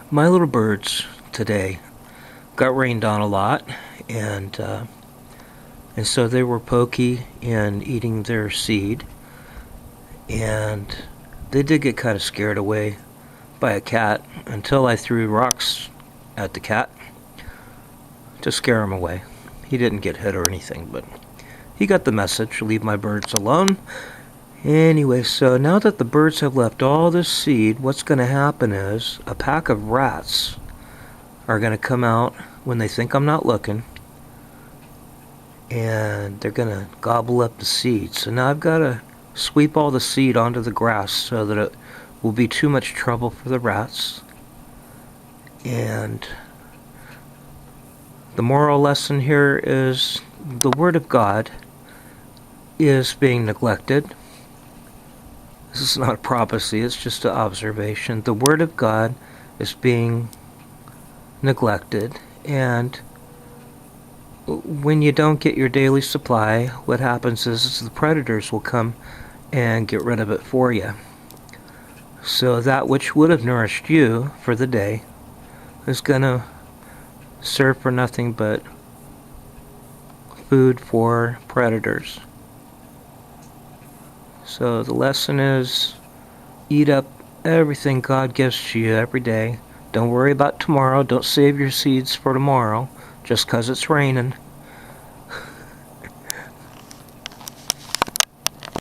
My little birds today got rained on a lot, and uh, and so they were pokey and eating their seed, and they did get kind of scared away by a cat until I threw rocks at the cat to scare him away. He didn't get hit or anything, but he got the message, leave my birds alone. Anyway, so now that the birds have left all this seed, what's going to happen is a pack of rats are going to come out when they think I'm not looking, and they're going to gobble up the seed. So now I've got to sweep all the seed onto the grass so that it will be too much trouble for the rats. And the moral lesson here is the Word of God is being neglected. This is not a prophecy, it's just an observation. The Word of God is being neglected, and when you don't get your daily supply, what happens is the predators will come and get rid of it for you. So that which would have nourished you for the day is going to serve for nothing but food for predators. So the lesson is, eat up everything God gives to you every day. Don't worry about tomorrow. Don't save your seeds for tomorrow just 'cause it's raining.